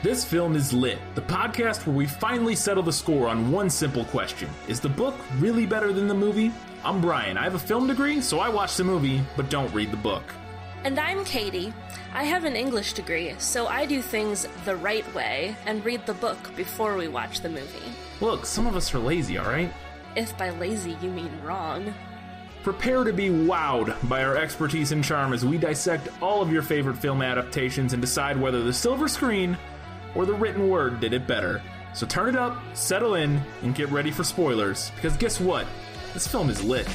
This Film is Lit, the podcast where we finally settle the score on one simple question. Is the book really better than the movie? I'm Brian. I have a film degree, so I watch the movie, but don't read the book. And I'm Katie. I have an English degree, so I do things the right way and read the book before we watch the movie. Look, some of us are lazy, alright? If by lazy you mean wrong. Prepare to be wowed by our expertise and charm as we dissect all of your favorite film adaptations and decide whether the silver screen or the written word did it better. So turn it up, settle in, and get ready for spoilers, because guess what? This film is lit.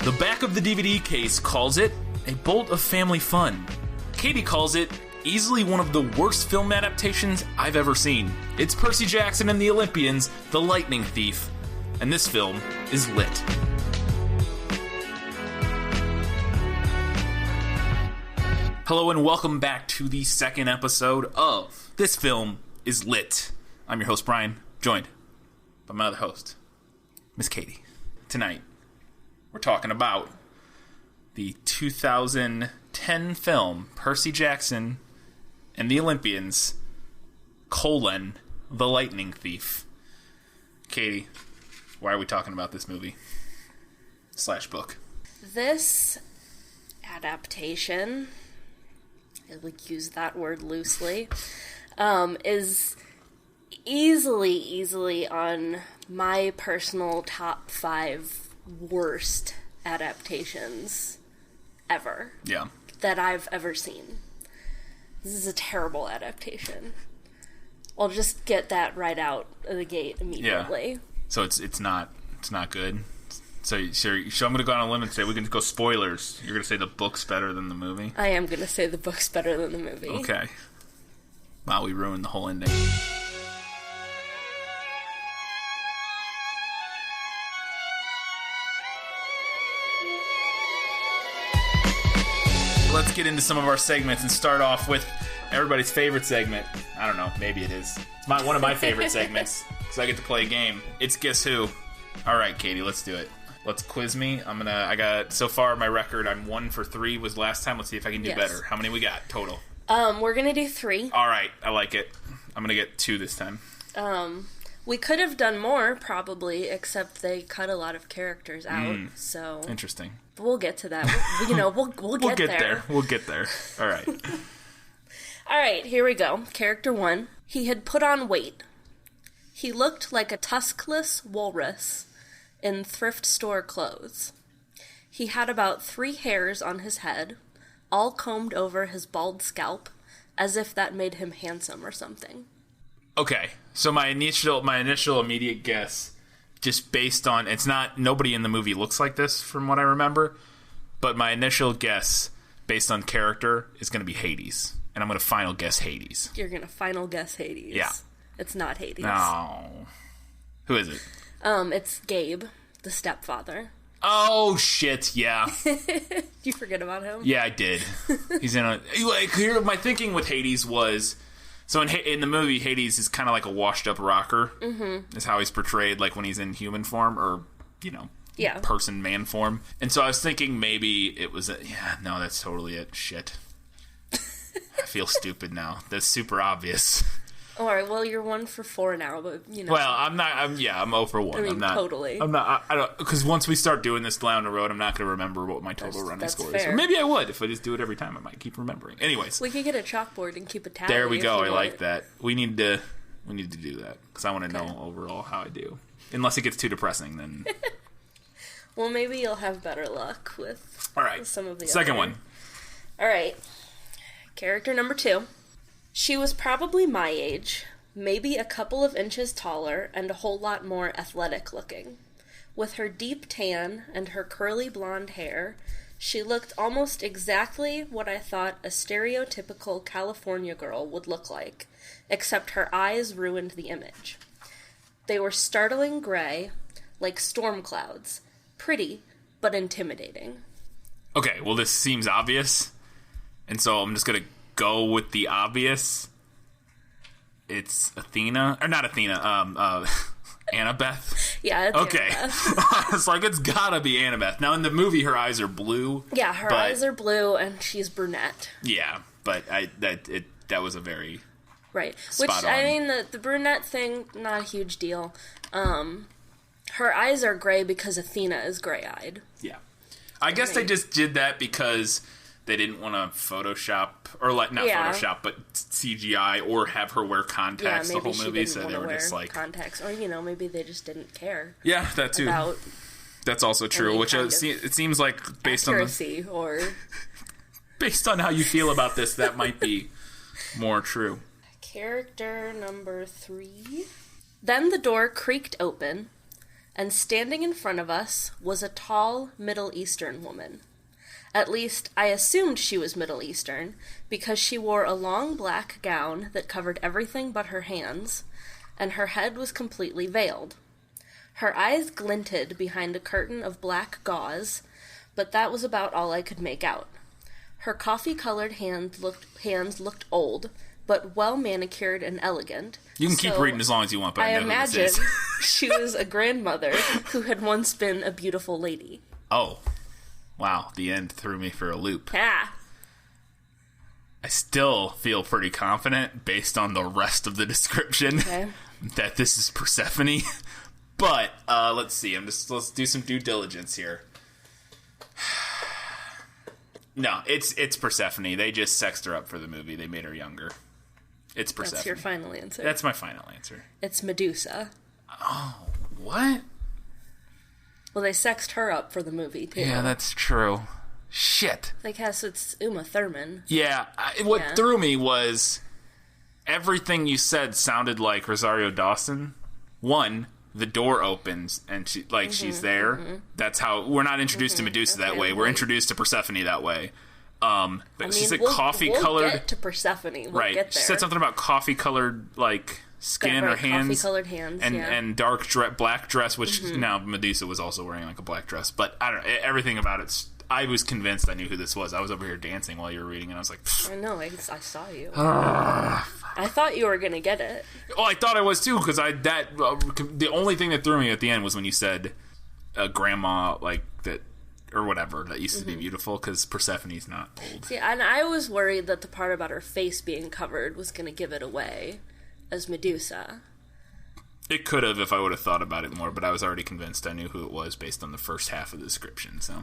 The back of the DVD case calls it a bolt of family fun. Katie calls it easily one of the worst film adaptations I've ever seen. It's Percy Jackson and the Olympians, The Lightning Thief, and this film is lit. Hello and welcome back to the second episode of This Film is Lit. I'm your host Brian, joined by my other host, Miss Katie. Tonight, we're talking about the 2010 film Percy Jackson and the Olympians, The Lightning Thief. Katie, why are we talking about this movie / book? This adaptation, I would use that word loosely, is easily on my personal top 5 worst adaptations ever. Yeah. That I've ever seen. This is a terrible adaptation. I'll just get that right out of the gate immediately. Yeah. So it's not good. So I'm going to go on a limb and say we can go spoilers. You're going to say the book's better than the movie? I am going to say the book's better than the movie. Okay. Wow, we ruined the whole ending. Let's get into some of our segments and start off with everybody's favorite segment. I don't know, maybe it is. It's one of my favorite segments, because I get to play a game. It's Guess Who. Alright, Katie, let's do it. Let's quiz me. So far, my record, I'm 1 for 3 was last time. Let's see if I can do better. How many we got total? We're gonna do 3. Alright, I like it. I'm gonna get 2 this time. We could have done more, probably, except they cut a lot of characters out, so... Interesting. We'll get to that. We'll get there. We'll get there. All right. All right, here we go. Character 1. He had put on weight. He looked like a tuskless walrus in thrift store clothes. He had about 3 hairs on his head, all combed over his bald scalp, as if that made him handsome or something. Okay, so my initial immediate guess, just based on, nobody in the movie looks like this from what I remember, but my initial guess based on character is going to be Hades, and I'm going to final guess Hades. You're going to final guess Hades? Yeah. It's not Hades. No. Who is it? It's Gabe, the stepfather. Oh, shit, yeah. Did you forget about him? Yeah, I did. He's in my thinking with Hades was... So in the movie, Hades is kind of like a washed-up rocker. Mm-hmm. Is how he's portrayed, like when he's in human form or, person man form. And so I was thinking maybe it was no, that's totally it. Shit. I feel stupid now. That's super obvious. All right, well, you're 1 for 4 now, but, Well, I'm 0 for 1. I mean, I'm not. Totally. I'm not. I don't, because once we start doing this down the road, I'm not going to remember what my total running score is. Or maybe I would. If I just do it every time, I might keep remembering. Anyways. We could get a chalkboard and keep a tally. There we go. I like that. We need to do that, because I want to know overall how I do. Unless it gets too depressing, then. Well, maybe you'll have better luck with some of the second one. All right. Character number 2. She was probably my age, maybe a couple of inches taller and a whole lot more athletic looking. With her deep tan and her curly blonde hair, she looked almost exactly what I thought a stereotypical California girl would look like, except her eyes ruined the image. They were startling gray, like storm clouds, pretty, but intimidating. Okay, well, this seems obvious, and so I'm just gonna go with the obvious. It's Athena, or not Athena, Annabeth. Yeah, it's okay. Annabeth. It's like, it's gotta be Annabeth. Now, in the movie, her eyes are blue. Yeah, her eyes are blue, and she's brunette. Yeah, but that was a very right. Spot Which on. I mean, the brunette thing, not a huge deal. Her eyes are gray because Athena is gray-eyed. Yeah, I guess they just did that because they didn't want to Photoshop, or not Photoshop, but CGI, or have her wear contacts the whole movie. So they were just like contacts, or maybe they just didn't care. Yeah, that too. That's also true. Which it seems like based accuracy on or based on how you feel about this, that might be more true. Character number 3. Then the door creaked open, and standing in front of us was a tall Middle Eastern woman. At least, I assumed she was Middle Eastern, because she wore a long black gown that covered everything but her hands, and her head was completely veiled. Her eyes glinted behind a curtain of black gauze, but that was about all I could make out. Her coffee-colored hands looked old, but well-manicured and elegant. You can keep reading as long as you want, but I know imagine who this is. she was a grandmother who had once been a beautiful lady. Oh. Wow, the end threw me for a loop. Ah. I still feel pretty confident, based on the rest of the description, that this is Persephone. But, let's see, let's do some due diligence here. No, it's Persephone. They just sexed her up for the movie. They made her younger. It's Persephone. That's your final answer. That's my final answer. It's Medusa. Oh, what? Well, they sexed her up for the movie, too. Yeah, that's true. Shit. So it's Uma Thurman. Yeah, what threw me was everything you said sounded like Rosario Dawson. One, the door opens and she's there. Mm-hmm. That's how we're not introduced to Medusa that way. We're introduced to Persephone that way. But she said coffee-colored. We'll get to Persephone. We'll get there. She said something about coffee-colored, skin or hands. Coffee-colored hands, and dark black dress, which now Medusa was also wearing a black dress. But I don't know, everything about it. I was convinced I knew who this was. I was over here dancing while you were reading, and I was like, pfft. I know, I saw you. I thought you were gonna get it. Oh, I thought I was too, because the only thing that threw me at the end was when you said grandma that. Or whatever, that used to be beautiful, because Persephone's not old. See, and I was worried that the part about her face being covered was going to give it away as Medusa. It could have if I would have thought about it more, but I was already convinced I knew who it was based on the first half of the description, so.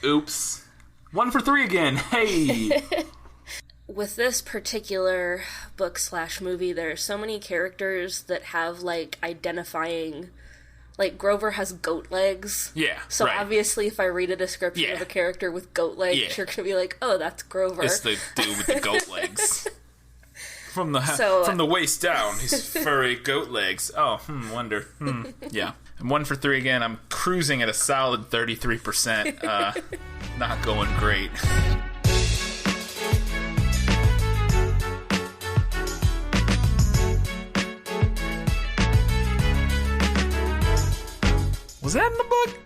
Oops. 1 for 3 again. Hey! With this particular book/movie, there are so many characters that have, identifying... Grover has goat legs. Yeah, so obviously if I read a description of a character with goat legs, you're going to be like, oh, that's Grover. It's the dude with the goat legs. From the waist down, he's furry goat legs. Oh, wonder. Yeah. And 1 for 3 again. I'm cruising at a solid 33%. Not going great. Was that in the book?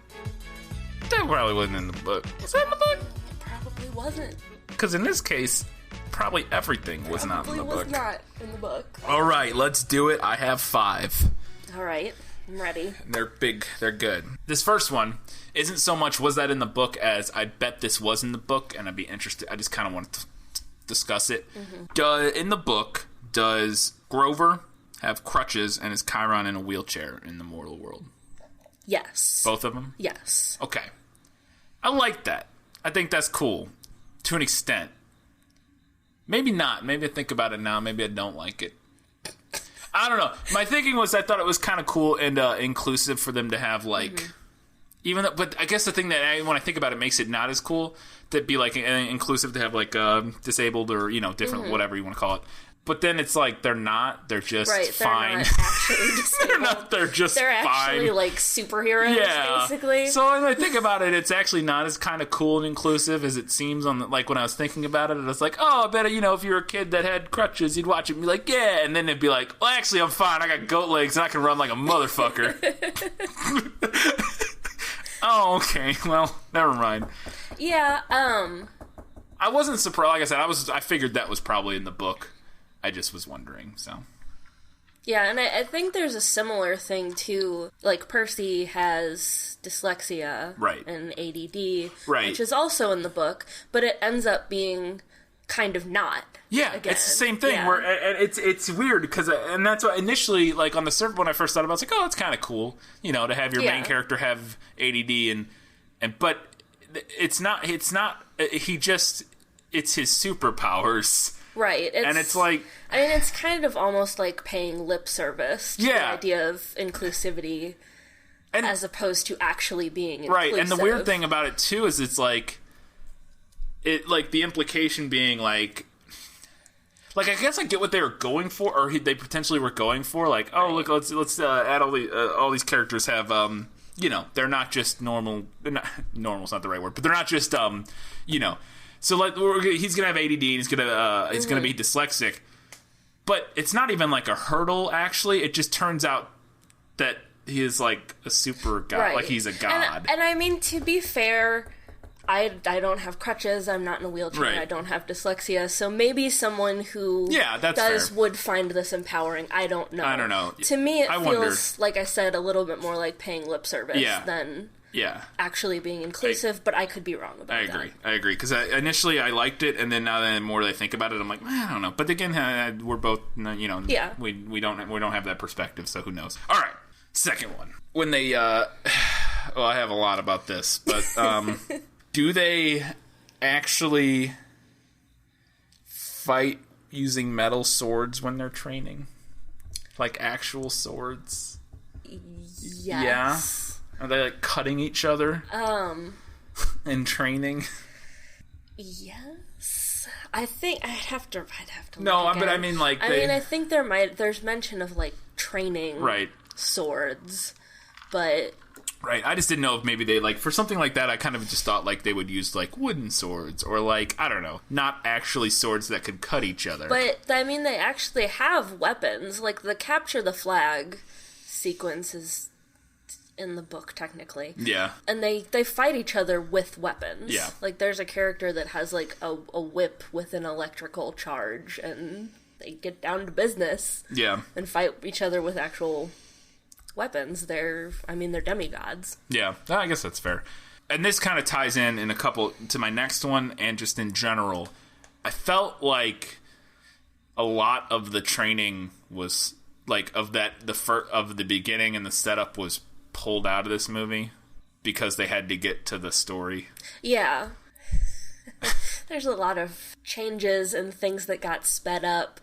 That probably wasn't in the book. Was that in the book? It probably wasn't. Because in this case, probably everything was not in the book. Probably was not in the book. All right, let's do it. I have 5. All right, I'm ready. They're big. They're good. This first one isn't so much was that in the book as I bet this was in the book, and I'd be interested. I just kind of want to discuss it. In the book, does Grover have crutches and is Chiron in a wheelchair in the mortal world? Yes. Both of them? Yes. Okay. I like that. I think that's cool. To an extent. Maybe not. Maybe I think about it now. Maybe I don't like it. I don't know. My thinking was I thought it was kind of cool and inclusive for them to have, even though, but I guess the thing that when I think about it makes it not as cool to be, inclusive to have, disabled or, different, whatever you want to call it. But then it's they're not. They're just fine. They're not actually disabled. They're just they're fine. They're actually superheroes, basically. So when I think about it, it's actually not as kind of cool and inclusive as it seems when I was thinking about it. It's I bet, if you're a kid that had crutches, you'd watch it and be like, yeah. And then it'd be like, well, actually, I'm fine. I got goat legs and I can run like a motherfucker. Oh, okay. Well, never mind. Yeah, I wasn't surprised. Like I said, I figured that was probably in the book. I just was wondering, so. Yeah, and I think there's a similar thing, too. Like, Percy has dyslexia and ADD, which is also in the book, but it ends up being kind of not. Yeah, again. It's the same thing. Yeah. Where and it's weird, because, and that's why initially, like, on the surface, when I first thought about it, I was like, oh, it's kind of cool, you know, to have your main character have ADD, but it's not, he just, it's his superpowers. Right. And it's like... I mean, it's kind of almost like paying lip service to the idea of inclusivity as opposed to actually being inclusive. Right, and the weird thing about it, too, is it's like... the implication being, like... Like, I guess I get what they were going for, or they potentially were going for. Like, oh, look, let's add all these characters have, you know, they're not just normal... normal's not the right word, but they're not just, you know... So like he's gonna have ADD, and he's gonna be dyslexic, but it's not even like a hurdle. Actually, it just turns out that he is like a super god, like he's a god. And I mean, to be fair, I don't have crutches. I'm not in a wheelchair. I don't have dyslexia. So maybe someone who would find this empowering. I don't know. I don't know. To me, it feels like I said, a little bit more like paying lip service than. Yeah, actually being inclusive, but I could be wrong about that. I agree. Because initially I liked it, and then now the more I think about it, I'm like, I don't know. But again, we're both, you know, we don't have that perspective, so who knows? All right, second one. When they, well, I have a lot about this, but do they actually fight using metal swords when they're training, like actual swords? Yes. Yeah. Are they, like, cutting each other? In training? Yes. I think I'd have to No, look but I mean, like... I think there's mention of, like, training swords, but... Right, I just didn't know if maybe they, like, for something like that, I kind of just thought, like, they would use, like, wooden swords, or, like, I don't know, not actually swords that could cut each other. But, I mean, they actually have weapons. Like, the capture the flag sequence is... in the book, technically. Yeah. And they fight each other with weapons. Yeah. Like, there's a character that has, like, a whip with an electrical charge, and they get down to business. Yeah. And fight each other with actual weapons. They're demigods. Yeah, I guess that's fair. And this kind of ties in a couple to my next one, and just in general. I felt like a lot of the training was, like, of the beginning and the setup was pulled out of this movie because they had to get to the story. Yeah. There's a lot of changes and things that got sped up.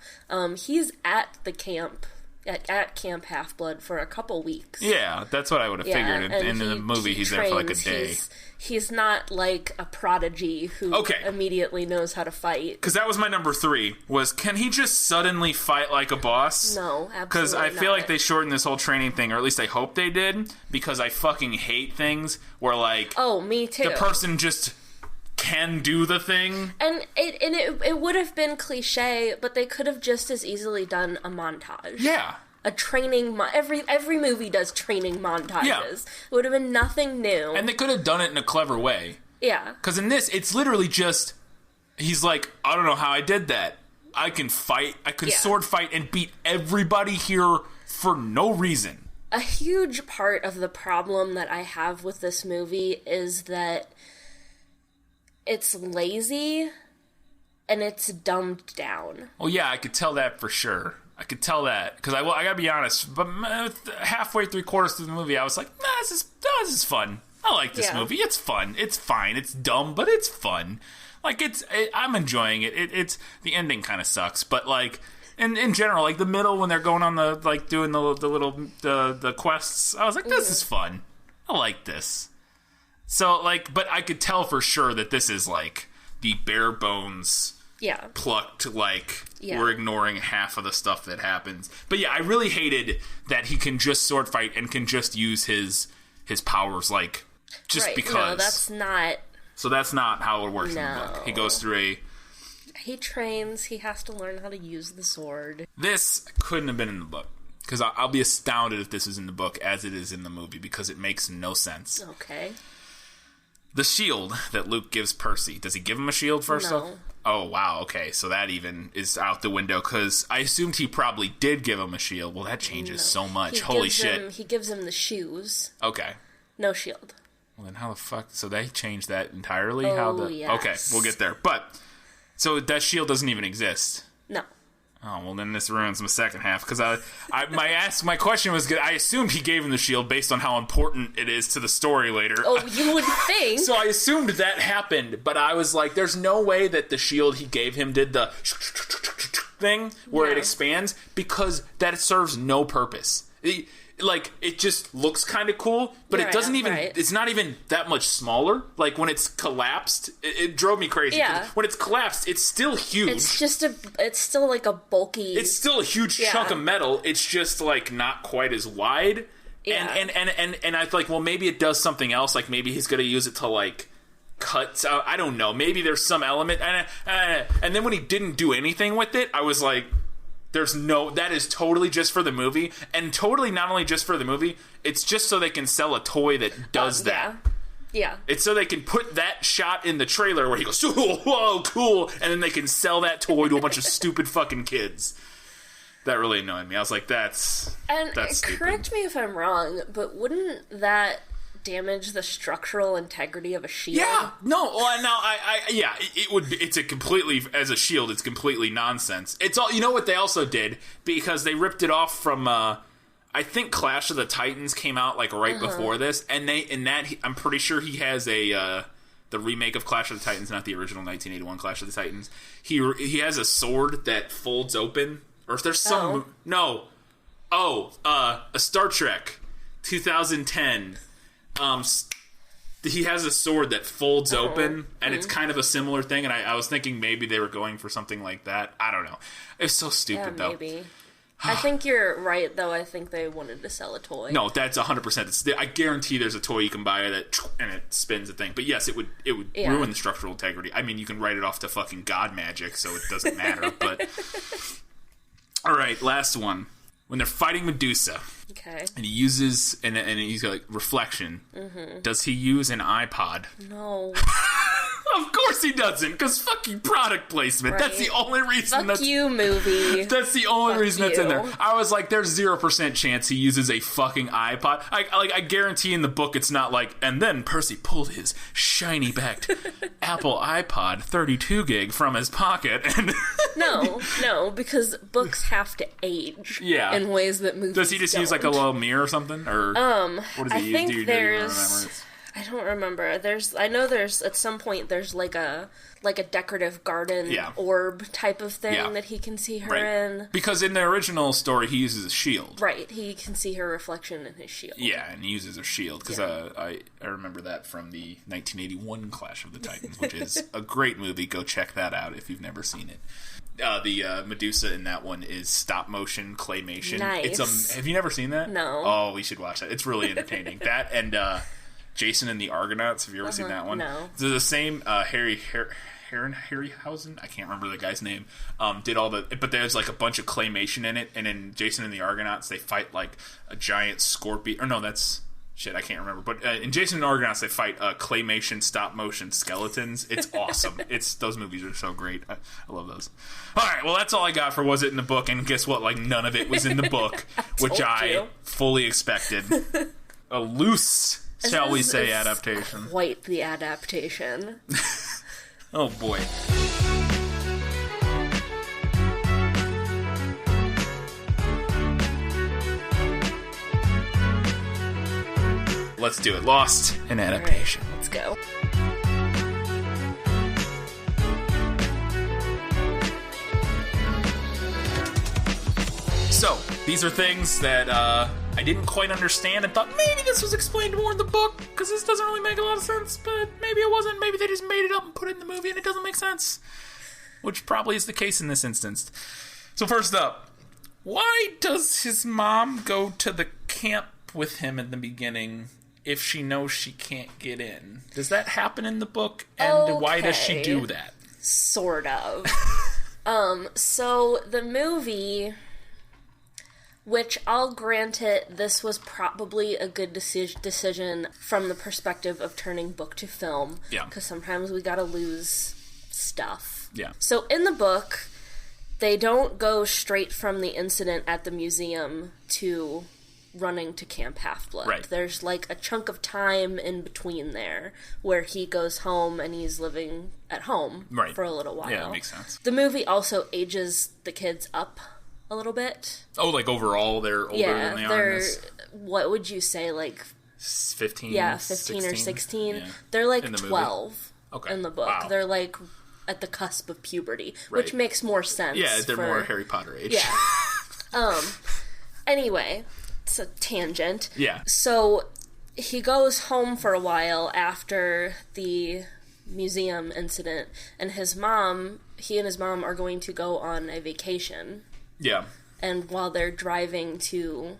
He's at the camp, at Camp Half-Blood for a couple weeks. Yeah, that's what I would have figured. And in the movie, he's there for like a day. He's not like a prodigy who immediately knows how to fight. Because that was my number 3, was can he just suddenly fight like a boss? No, absolutely not. Because I feel like they shortened this whole training thing, or at least I hope they did, because I fucking hate things where, like... Oh, me too. The person just can do the thing. And it would have been cliche, but they could have just as easily done a montage. Yeah. A training... Every movie does training montages. Yeah. It would have been nothing new. And they could have done it in a clever way. Yeah. Because in this, it's literally just... He's like, I don't know how I did that. I can fight. I can sword fight and beat everybody here for no reason. A huge part of the problem that I have with this movie is that it's lazy and it's dumbed down. Oh yeah, I could tell that for sure. I could tell that, because I gotta be honest, but halfway, 3/4 through the movie, I was like, this is fun. I like this movie. It's fun. It's fine. It's dumb, but it's fun. Like, I'm enjoying it. It's the ending kind of sucks, but like, in general, like the middle when they're going on the, like, doing the little the quests, I was like, this is fun. I like this. So, like, but I could tell for sure that this is like the bare bones. Yeah. Plucked, like, we're ignoring half of the stuff that happens. But yeah, I really hated that he can just sword fight and can just use his powers, like, just because. No, that's not... So that's not how it works in the book. He goes through He trains, he has to learn how to use the sword. This couldn't have been in the book. Because I'll be astounded if this is in the book as it is in the movie, because it makes no sense. Okay. The shield that Luke gives Percy, does he give him a shield first? No. Oh, wow, okay, so that even is out the window, because I assumed he probably did give him a shield. Well, that changes so much. Holy shit. He gives him the shoes. Okay. No shield. Well, then how the fuck? So they changed that entirely? Yes. Okay, we'll get there. But, so that shield doesn't even exist? No. Oh, well, then this ruins my second half, because my question was, I assumed he gave him the shield based on how important it is to the story later. Oh, you would think. So I assumed that happened, but I was like, there's no way that the shield he gave him did the thing where it expands, because that serves no purpose. It just looks kind of cool, but it doesn't even, it's not even that much smaller. Like, when it's collapsed, it drove me crazy. Yeah. When it's collapsed, it's still huge. It's still like a bulky... It's still a huge chunk of metal. It's just, like, not quite as wide. Yeah. And I thought, well, maybe it does something else. Like, maybe he's going to use it to, like, cut... I don't know. Maybe there's some element. And then when he didn't do anything with it, I was like... that is totally just for the movie, and totally not only just for the movie, it's just so they can sell a toy that does that. Yeah. It's so they can put that shot in the trailer where he goes, whoa, cool, and then they can sell that toy to a bunch of stupid fucking kids. That really annoyed me. I was like, that's stupid. Correct me if I'm wrong, but wouldn't that damage the structural integrity of a shield? Yeah, no, it would. It's a completely, as a shield, it's completely nonsense. It's all, you know what they also did, because they ripped it off from, I think Clash of the Titans came out like right before this, and I'm pretty sure he has the remake of Clash of the Titans, not the original 1981 Clash of the Titans. He has a sword that folds open, or if there's some a Star Trek 2010. He has a sword that folds open, and it's kind of a similar thing, and I was thinking maybe they were going for something like that. I don't know. It's so stupid, though. Maybe. I think you're right, though. I think they wanted to sell a toy. No, that's 100%. I guarantee there's a toy you can buy that, and it spins a thing. But yes, it would ruin the structural integrity. I mean, you can write it off to fucking God magic, so it doesn't matter, but... All right, last one. When they're fighting Medusa... Okay. And he uses, and he's got, like, reflection. Mm-hmm. Does he use an iPod? No. Of course he doesn't, because fucking product placement. Right. That's the only reason Fuck you, movie. That's the only reason that's in there. I was like, there's 0% chance he uses a fucking iPod. I guarantee in the book it's not like, and then Percy pulled his shiny backed Apple iPod 32 gig from his pocket. And No, because books have to age in ways that movies Does he just don't. use like a little mirror or something? Or what does he use? Do you remember? I don't remember. I know there's at some point there's like a decorative garden orb type of thing that he can see her in. Because in the original story he uses a shield. Right. He can see her reflection in his shield. Yeah, and he uses a shield because I remember that from the 1981 Clash of the Titans, which is a great movie. Go check that out if you've never seen it. The Medusa in that one is stop motion claymation. Nice. Have you never seen that? No. Oh, we should watch that. It's really entertaining. That and Jason and the Argonauts. Have you ever seen that one? No. They're the same. Harryhausen, I can't remember the guy's name. Did all the, but there's like a bunch of claymation in it. And in Jason and the Argonauts, they fight like a giant scorpion. Or no, that's. Shit, I can't remember. But in Jason and the Argonauts, they fight claymation stop-motion skeletons. It's awesome. Those movies are so great. I love those. All right, well, that's all I got for Was It in the Book? And guess what? Like, none of it was in the book, which I fully expected. A loose, shall we say, adaptation. Quite the adaptation. Oh, boy. Let's do it. Lost in adaptation. Right, let's go. So, these are things that I didn't quite understand and thought maybe this was explained more in the book because this doesn't really make a lot of sense, but maybe it wasn't. Maybe they just made it up and put it in the movie and it doesn't make sense, which probably is the case in this instance. So first up, why does his mom go to the camp with him in the beginning if she knows she can't get in? Does that happen in the book? And why does she do that? Sort of. So the movie, Which, I'll grant it, this was probably a good decision from the perspective of turning book to film. Yeah. Because sometimes we gotta lose stuff. Yeah. So in the book, they don't go straight from the incident at the museum to running to Camp Half-Blood. Right. There's like a chunk of time in between there where he goes home and he's living at home for a little while. Yeah, that makes sense. The movie also ages the kids up a little bit. Oh, like overall they're older than they are in this? What would you say, like 15? Yeah, 15 or 16. Yeah. They're like in the 12 in the book. Wow. They're like at the cusp of puberty, which makes more sense. Yeah, they're more Harry Potter age. Yeah. Anyway, it's a tangent. Yeah. So he goes home for a while after the museum incident, and he and his mom are going to go on a vacation. Yeah. And while they're driving to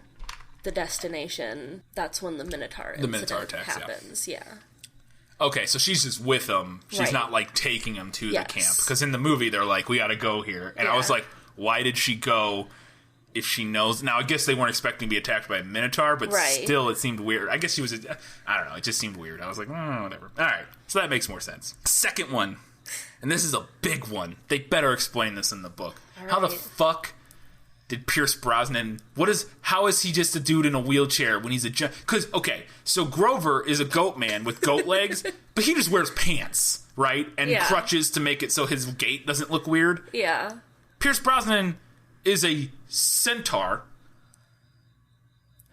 the destination, that's when the Minotaur incident happens. Yeah. Okay, so she's just with him. She's not, like, taking him to the camp. Because in the movie, they're like, we gotta go here. And I was like, why did she go if she knows? Now, I guess they weren't expecting to be attacked by a Minotaur, but still, it seemed weird. I guess she was, I don't know, it just seemed weird. I was like, whatever. All right, so that makes more sense. Second one, and this is a big one. They better explain this in the book. How the fuck did Pierce Brosnan... How is he just a dude in a wheelchair when he's a... Because, okay, so Grover is a goat man with goat legs, but he just wears pants, right? And crutches to make it so his gait doesn't look weird. Yeah. Pierce Brosnan is a centaur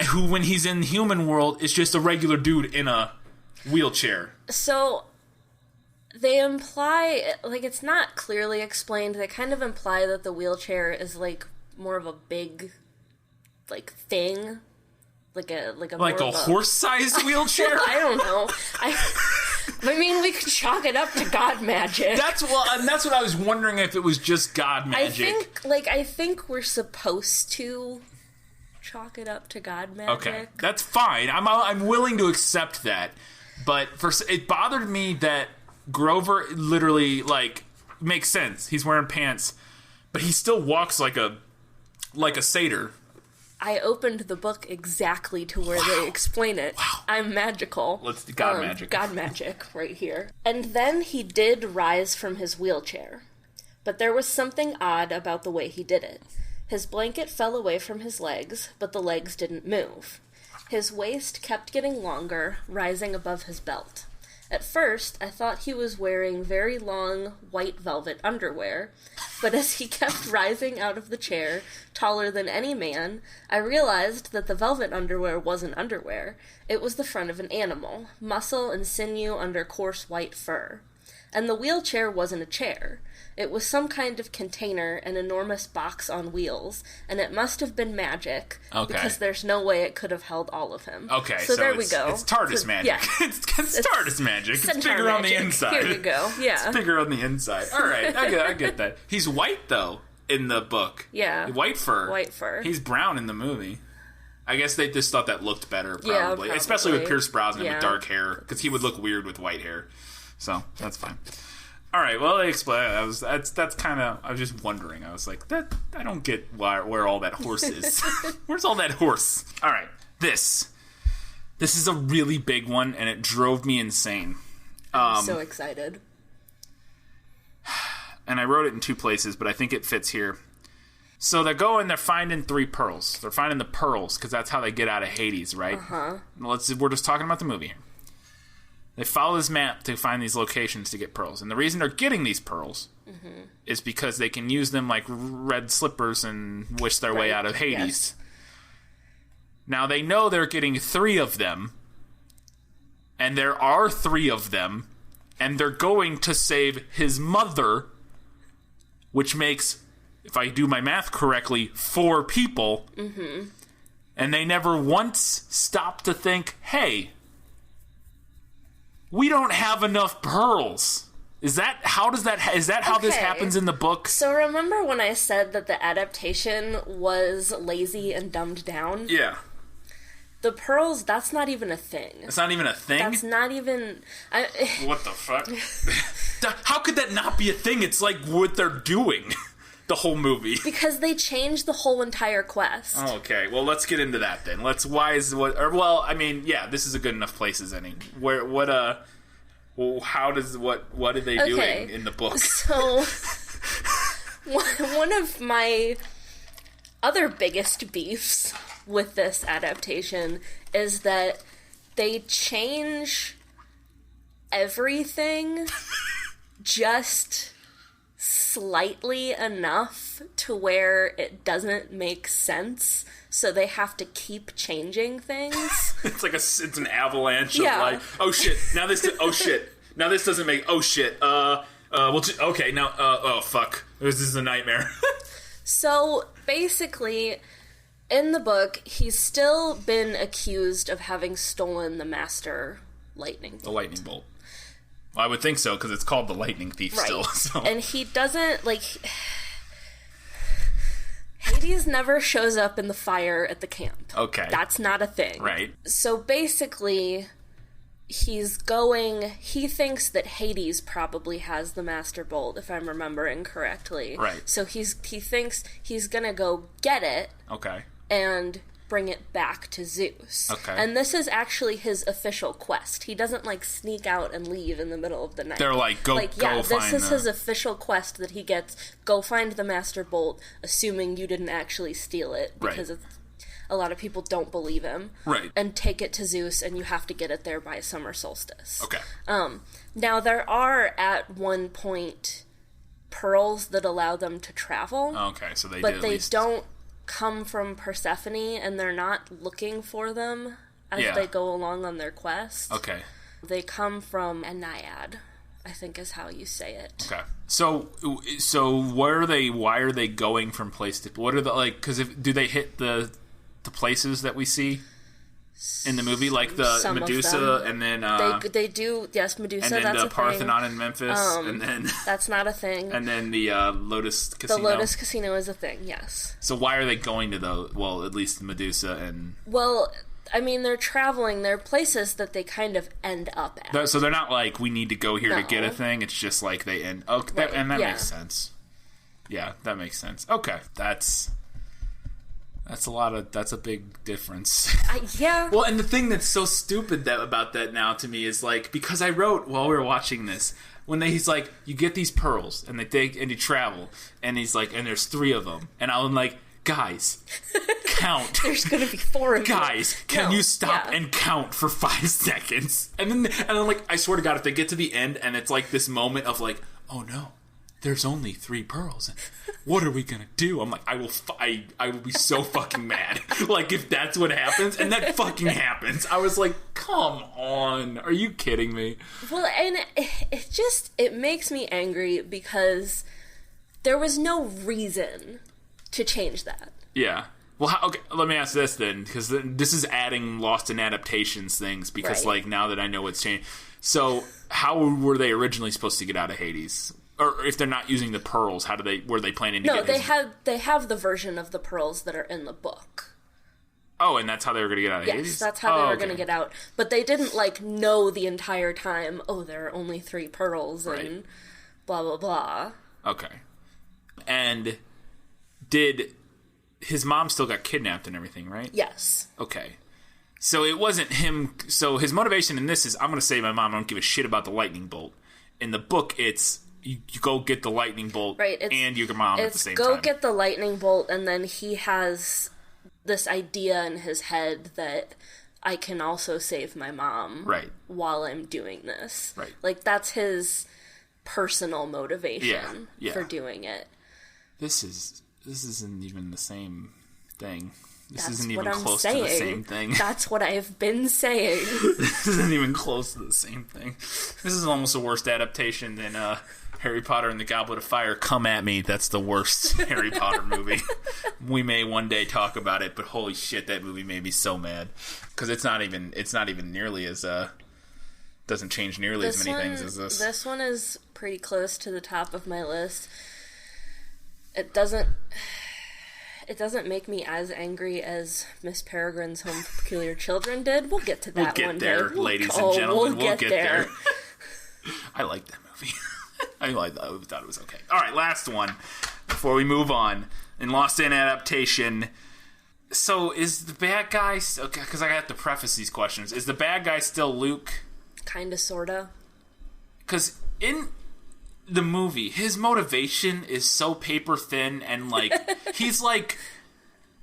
who, when he's in the human world, is just a regular dude in a wheelchair. So... they imply... like, it's not clearly explained. They kind of imply that the wheelchair is, like... more of a big, like, thing, like a horse-sized wheelchair. I don't know. I mean, we could chalk it up to god magic. That's what I was wondering, if it was just god magic. I think we're supposed to chalk it up to god magic. Okay, that's fine. I'm willing to accept that, but it bothered me that Grover literally, like, makes sense. He's wearing pants, but he still walks like a satyr. I opened the book exactly to where they explain it. Wow. I'm magical. Let's do god magic. God magic right here. And then he did rise from his wheelchair. But there was something odd about the way he did it. His blanket fell away from his legs, but the legs didn't move. His waist kept getting longer, rising above his belt. At first, I thought he was wearing very long white velvet underwear, but as he kept rising out of the chair, taller than any man, I realized that the velvet underwear wasn't underwear. It was the front of an animal, muscle and sinew under coarse white fur. And the wheelchair wasn't a chair. It was some kind of container, an enormous box on wheels, and it must have been magic, because there's no way it could have held all of him. Okay, so there we go. It's TARDIS magic. Yeah. it's TARDIS magic. It's bigger magic on the inside. Here we go, yeah. It's bigger on the inside. All right, I get that. He's white, though, in the book. Yeah. White fur. White fur. He's brown in the movie. I guess they just thought that looked better, probably. Yeah, probably. Especially with Pierce Brosnan with dark hair, because he would look weird with white hair. So, that's fine. All right, well, they explain. That's kind of. I was just wondering. I was like, I don't get where all that horse is. Where's all that horse? All right, this is a really big one, and it drove me insane. I'm so excited. And I wrote it in two places, but I think it fits here. So they're finding 3 pearls. They're finding the pearls because that's how they get out of Hades, right? We're just talking about the movie here. They follow this map to find these locations to get pearls. And the reason they're getting these pearls is because they can use them like red slippers and wish their way out of Hades. Yes. Now, they know they're getting 3 of them. And there are 3 of them. And they're going to save his mother. Which makes, if I do my math correctly, 4 people. And they never once stop to think, hey, we don't have enough pearls. Is that how this happens in the book? So remember when I said that the adaptation was lazy and dumbed down? Yeah. The pearls, that's not even a thing. It's not even a thing? That's not even... What the fuck? How could that not be a thing? It's like what they're doing. the whole movie? Because they changed the whole entire quest. Oh, okay, well, let's get into that then. This is a good enough place as any. What are they doing in the book? So, one of my other biggest beefs with this adaptation is that they change everything just slightly enough to where it doesn't make sense, so they have to keep changing things. It's an avalanche of like, oh shit, now this doesn't make, oh shit, okay, now, oh fuck, this is a nightmare. So, basically, in the book, he's still been accused of having stolen the Master Lightning Bolt. The Lightning Bolt. Well, I would think so, because it's called the Lightning Thief still. So. And he doesn't, Hades never shows up in the fire at the camp. Okay. That's not a thing. Right. So basically, he thinks that Hades probably has the Master Bolt, if I'm remembering correctly. Right. So he thinks he's gonna go get it. Okay. And bring it back to Zeus. Okay. And this is actually his official quest. He doesn't, sneak out and leave in the middle of the night. They're go find this is his official quest that he gets. Go find the Master Bolt, assuming you didn't actually steal it, because a lot of people don't believe him. Right. And take it to Zeus, and you have to get it there by summer solstice. Okay. Now, there are, at one point, pearls that allow them to travel. Okay, so but they don't come from Persephone, and they're not looking for them as they go along on their quest. Okay. They come from a naiad, I think is how you say it. Okay. So why are they going from place to... What are the, do they hit the places that we see in the movie? Like the Medusa, and then... they do, yes, Medusa, and then that's the a Parthenon thing. in Memphis, and then... That's not a thing. And then the Lotus Casino. The Lotus Casino is a thing, yes. So why are they going to at least Medusa and... Well, I mean, they're traveling. They're places that they kind of end up at. So they're not we need to go here to get a thing. It's just they end... Okay, and that makes sense. Yeah, that makes sense. Okay, that's a big difference. Yeah. Well, and the thing that's so stupid about that now to me is because I wrote while we were watching this, when he's you get these pearls and you travel, and he's and there's 3 of them, and I'm guys, count. There's gonna be 4 of them. Guys, can you stop and count for 5 seconds? And I'm I swear to God, if they get to the end and it's this moment of oh no, there's only 3 pearls. What are we gonna do? I'm I will be so fucking mad. If that's what happens, and that fucking happens. I was come on, are you kidding me? Well, and it makes me angry because there was no reason to change that. Yeah. Well, okay, let me ask this then, because this is adding Lost in Adaptations things, because now that I know what's changed. So, how were they originally supposed to get out of Hades? Or if they're not using the pearls, were they planning to get... No, they have the version of the pearls that are in the book. Oh, and that's how they were going to get out of Hades? Yes, that's how they were going to get out. But they didn't, know the entire time, there are only 3 pearls, and blah, blah, blah. Okay. And did... His mom still got kidnapped and everything, right? Yes. Okay. So it wasn't him... So his motivation in this is, I'm going to save my mom, I don't give a shit about the lightning bolt. In the book, it's... You go get the lightning bolt and your mom at the same time. Go get the lightning bolt, and then he has this idea in his head that I can also save my mom while I'm doing this. Right. That's his personal motivation for doing it. This isn't even the same thing. This That's isn't even what I'm close saying. to the same thing. That's what I've been saying. This isn't even close to the same thing. This is almost a worse adaptation than Harry Potter and the Goblet of Fire. Come at me. That's the worst Harry Potter movie. We may one day talk about it, but holy shit, that movie made me so mad. Because it's not even nearly as... doesn't change nearly as many things as this. This one is pretty close to the top of my list. It doesn't make me as angry as Miss Peregrine's Home for Peculiar Children did. We'll get to that one day. We'll get there, ladies and gentlemen. We'll get there. there. I like that movie. I thought it was okay. All right, last one. before we move on. In Lost in Adaptation, so is the bad guy... Because I have to preface these questions. Is the bad guy still Luke? Kinda, sorta. Because in the movie, his motivation is so paper thin, and, like, he's, like...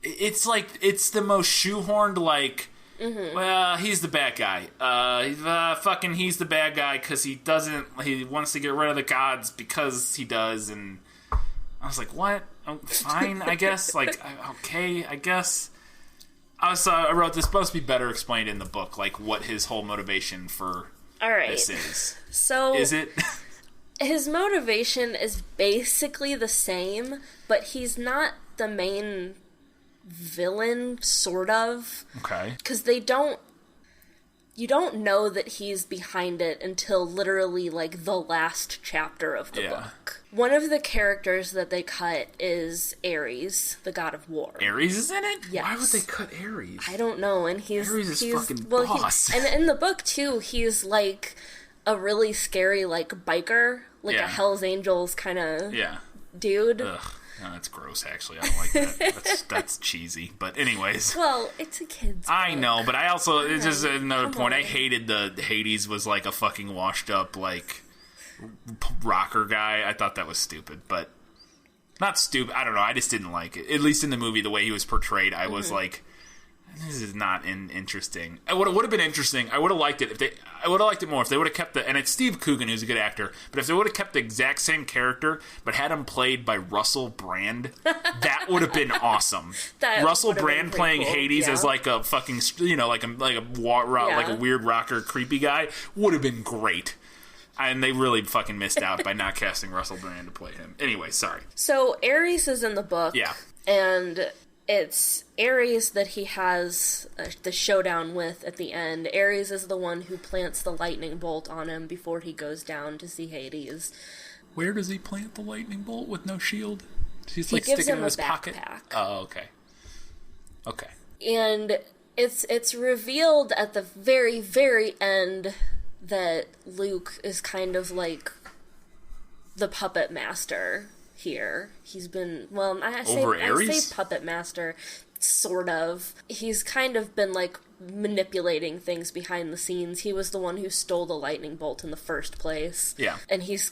It's the most shoehorned, like... Mm-hmm. Well, he's the bad guy. He's the bad guy because he wants to get rid of the gods because he does, and I was like, what? Oh, fine, I guess. Like, okay, I guess. I wrote this supposed to be better explained in the book, like what his whole motivation for this is. So is it? His motivation is basically the same, but he's not the main villain, sort of. Okay. Because you don't know that he's behind it until literally, like, the last chapter of the book. One of the characters that they cut is Ares, the god of war. Ares is in it? Yes. Why would they cut Ares? I don't know, and he's... Ares is fucking boss. And in the book, too, he's, like, a really scary, like, biker. Like a Hell's Angels kind of dude. Ugh. No, that's gross, actually. I don't like that. That's cheesy. But anyways. Well, it's a kid's book. I know, but I also... It's just another point. I hated the Hades was like a fucking washed up, like, rocker guy. I thought that was stupid, but... Not stupid. I don't know. I just didn't like it. At least in the movie, the way he was portrayed, I was like... This is not interesting. It would have been interesting. I would have liked it I would have liked it more if they would have kept and it's Steve Coogan, who's a good actor, but if they would have kept the exact same character, but had him played by Russell Brand, that would have been awesome. Russell Brand playing cool. Hades as like a fucking, like a weird rocker, creepy guy would have been great. And they really fucking missed out by not casting Russell Brand to play him. Anyway, sorry. So Ares is in the book. Yeah. And it's Ares that he has the showdown with at the end. Ares is the one who plants the lightning bolt on him before he goes down to see Hades. Where does he plant the lightning bolt with no shield? He's like sticking him in his pocket. Oh, okay. Okay. And it's revealed at the very, very end that Luke is kind of like the puppet master here. He's been, well, I say puppet master, sort of. He's kind of been, like, manipulating things behind the scenes. He was the one who stole the lightning bolt in the first place. Yeah. And he's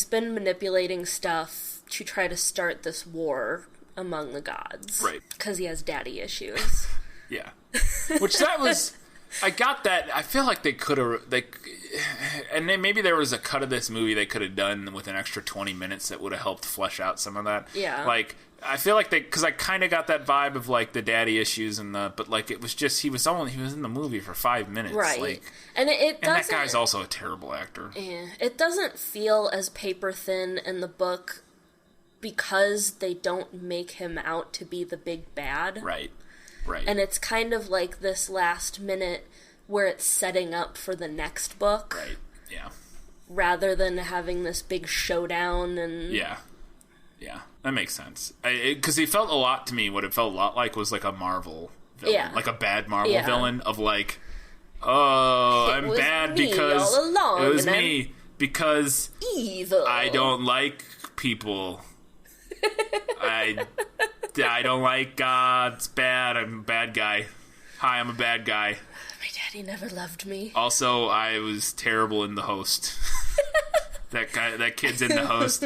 been manipulating stuff to try to start this war among the gods. Right. Because he has daddy issues. Yeah. Which that was... I got that. I feel like they could have... And then maybe there was a cut of this movie they could have done with an extra 20 minutes that would have helped flesh out some of that. Yeah. Like, I feel like because I kind of got that vibe of, like, the daddy issues but, like, it was just... He was in the movie for 5 minutes. Right. Like, and that guy's also a terrible actor. Yeah. It doesn't feel as paper thin in the book because they don't make him out to be the big bad. Right. Right. And it's kind of like this last minute where it's setting up for the next book. Right, yeah. Rather than having this big showdown and... Yeah. Yeah, that makes sense. Because he felt a lot to me, what it felt a lot like was like a Marvel villain. Yeah. Like a bad Marvel villain of like, oh, I'm bad because... all along, it was me because... Evil. I don't like people. I don't like God. It's bad. I'm a bad guy. Hi, I'm a bad guy. My daddy never loved me. Also, I was terrible in The Host. that kid's in The Host.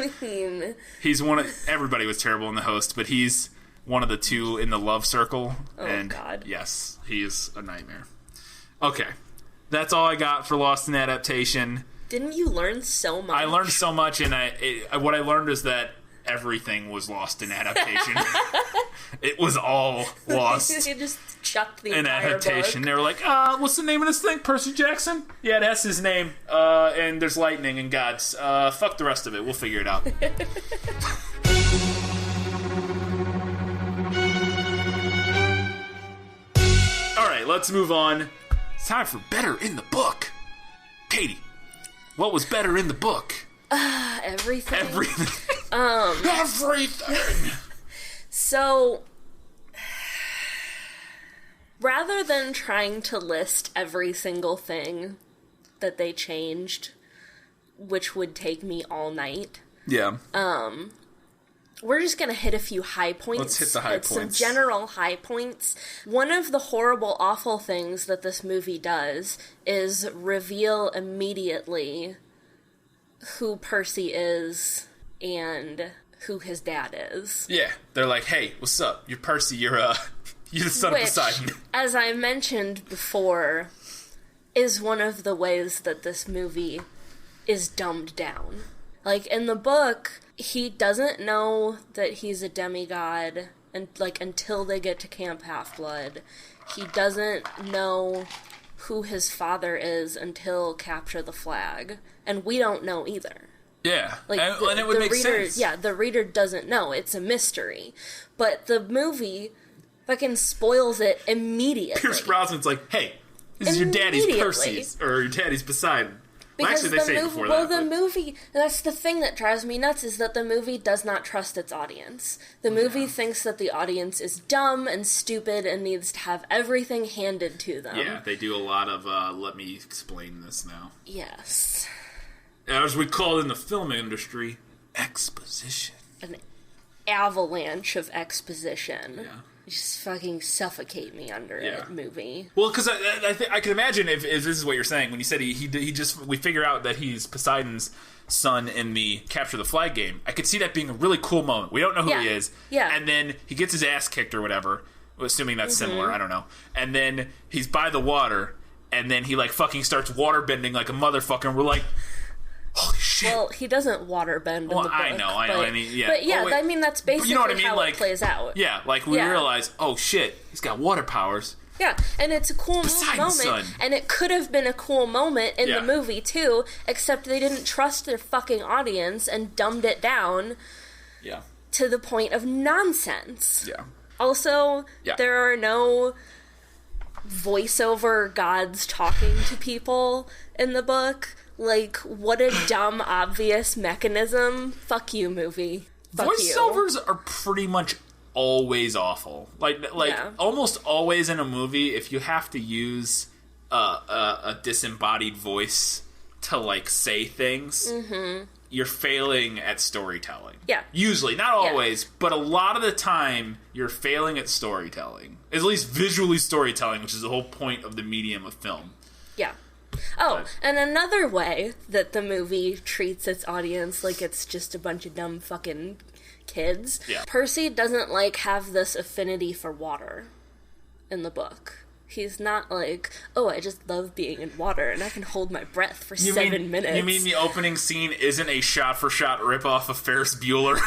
He's everybody was terrible in The Host, but he's one of the two in the love circle. Oh, and God. Yes, he is a nightmare. Okay. That's all I got for Lost in Adaptation. Didn't you learn so much? I learned so much, and what I learned is that everything was lost in adaptation. It was all lost. You just chucked the entire adaptation. book. They were like, what's the name of this thing? Percy Jackson? Yeah, that's his name. And there's lightning and gods. Fuck the rest of it. We'll figure it out. Alright, let's move on. It's time for Better in the Book. Katie, what was better in the book? Everything. Everything. Everything! So, rather than trying to list every single thing that they changed, which would take me all night, we're just going to hit a few high points. Let's hit the high points. Some general high points. One of the horrible, awful things that this movie does is reveal immediately who Percy is and who his dad is. Yeah, they're like, hey, what's up? You're Percy, you're the son of Poseidon. As I mentioned before, is one of the ways that this movie is dumbed down. Like, in the book, he doesn't know that he's a demigod until they get to Camp Half-Blood. He doesn't know who his father is until Capture the Flag. And we don't know either. Yeah, and it would make sense. Yeah, the reader doesn't know. It's a mystery. But the movie fucking spoils it immediately. Pierce Brosnan's like, hey, this is your daddy's Percy, or your daddy's Poseidon. Because actually, they say it before that. Well, the movie, that's the thing that drives me nuts, is that the movie does not trust its audience. The movie thinks that the audience is dumb and stupid and needs to have everything handed to them. Yeah, they do a lot of, let me explain this now. Yes. As we call it in the film industry, exposition. An avalanche of exposition. Yeah. Just fucking suffocate me under it, movie. Well, because I can imagine if this is what you're saying when you said we figure out that he's Poseidon's son in the Capture the Flag game. I could see that being a really cool moment. We don't know who he is. Yeah. And then he gets his ass kicked or whatever, assuming that's similar, I don't know. And then he's by the water, and then he fucking starts waterbending like a motherfucker, and we're like, holy shit. Well, he doesn't waterbend in the book. I know. I mean, yeah. But yeah, I mean, that's basically you know what I mean? how it plays out. Yeah, we realize, oh shit, he's got water powers. Yeah, and it's a cool moment, son. And it could have been a cool moment in the movie, too, except they didn't trust their fucking audience and dumbed it down to the point of nonsense. Yeah. Also, there are no voiceover gods talking to people in the book. Like, what a dumb, obvious mechanism. Fuck you, movie. Fuck Voiceovers you. are pretty much always awful. Almost always in a movie, if you have to use a disembodied voice to, say things, you're failing at storytelling. Yeah. Usually. Not always, but a lot of the time, you're failing at storytelling. At least visually storytelling, which is the whole point of the medium of film. Yeah. Oh, and another way that the movie treats its audience like it's just a bunch of dumb fucking kids. Yeah. Percy doesn't, have this affinity for water in the book. He's not like, oh, I just love being in water and I can hold my breath for 7 minutes. You mean the opening scene isn't a shot-for-shot ripoff of Ferris Bueller?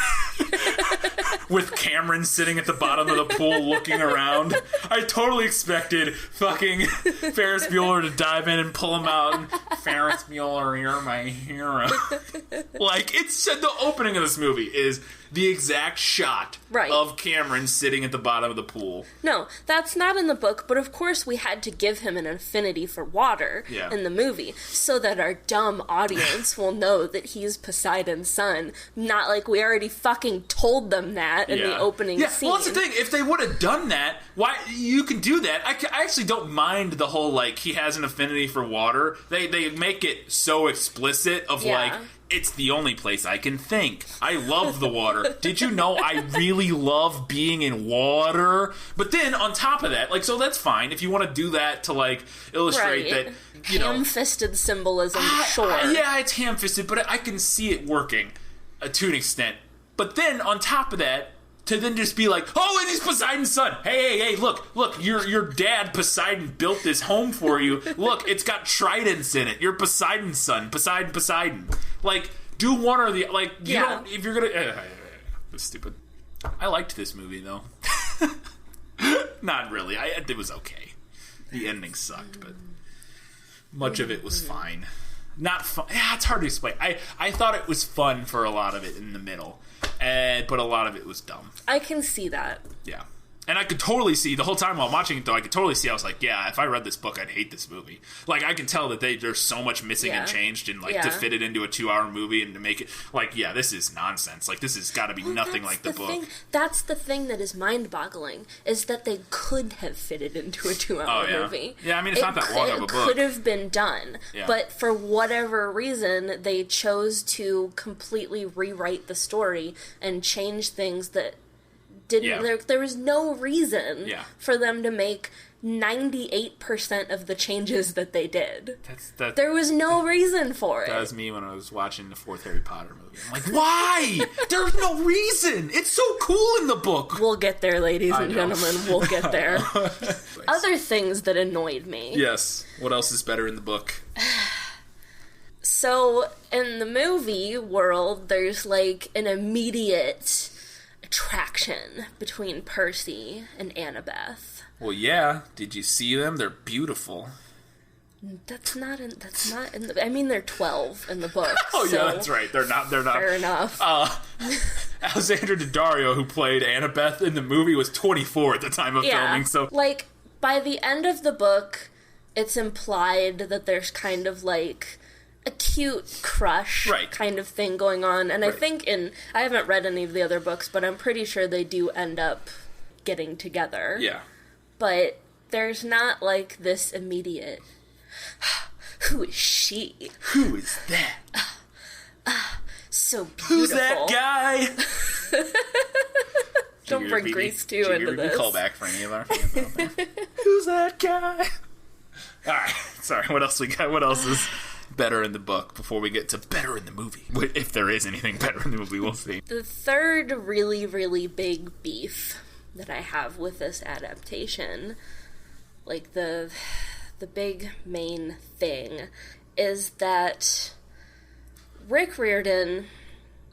With Cameron sitting at the bottom of the pool looking around. I totally expected fucking Ferris Bueller to dive in and pull him out. And, Ferris Bueller, you're my hero. It's the opening of this movie is the exact shot of Cameron sitting at the bottom of the pool. No, that's not in the book, but of course we had to give him an affinity for water in the movie so that our dumb audience will know that he's Poseidon's son. Not like we already fucking told them that in the opening scene. Well, that's the thing. If they would have done that, why you can do that. I actually don't mind the whole, he has an affinity for water. They make it so explicit of, it's the only place I can think. I love the water. Did you know I really love being in water? But then, on top of that, so that's fine. If you want to do that to, illustrate that, ham-fisted symbolism, sure. Yeah, it's ham-fisted, but I can see it working to an extent. But then, on top of that, to then just be like, oh, and he's Poseidon's son. Hey, look, your dad, Poseidon, built this home for you. Look, it's got tridents in it. You're Poseidon's son. Poseidon. Do one or the, you don't, if you're gonna, that's stupid. I liked this movie, though. Not really. It was okay. The ending sucked, but much of it was fine. Not fun. Yeah, it's hard to explain. I thought it was fun for a lot of it in the middle. But a lot of it was dumb. I can see that. Yeah. And I could totally see, the whole time while watching it, though, I could totally see, I was like, yeah, if I read this book, I'd hate this movie. Like, I can tell that there's so much missing and changed, and, like, to fit it into a 2-hour movie and to make it, like, yeah, this is nonsense. Like, this has got to be nothing like the book. That's the thing that is mind-boggling, is that they could have fitted into a 2-hour movie. Yeah, I mean, it's not that long of a book. It could have been done, but for whatever reason, they chose to completely rewrite the story and change things that didn't. There was no reason for them to make 98% of the changes that they did. There was no reason for it. That was me when I was watching the 4th Harry Potter movie. I'm like, why? There's no reason. It's so cool in the book. We'll get there, ladies and gentlemen. We'll get there. Nice. Other things that annoyed me. Yes. What else is better in the book? So, in the movie world, there's, like, an immediate attraction between Percy and Annabeth. Well, yeah. Did you see them? They're beautiful. That's not in the... I mean, they're 12 in the book. Oh, so yeah, that's right. They're not... Fair enough. Alexandra Daddario, who played Annabeth in the movie, was 24 at the time of filming, so... Like, by the end of the book, it's implied that there's kind of, like, a cute crush kind of thing going on. And I think I haven't read any of the other books, but I'm pretty sure they do end up getting together. Yeah. But there's not, like, this immediate... Who is she? Who is that? So beautiful. Who's that guy? Don't bring Grease 2 into this. Call back for any of our fans out there. Who's that guy? Alright, sorry, what else we got? What else is better in the book before we get to better in the movie? If there is anything better in the movie, we'll see. The third really, really big beef that I have with this adaptation, like the big main thing, is that Rick Riordan,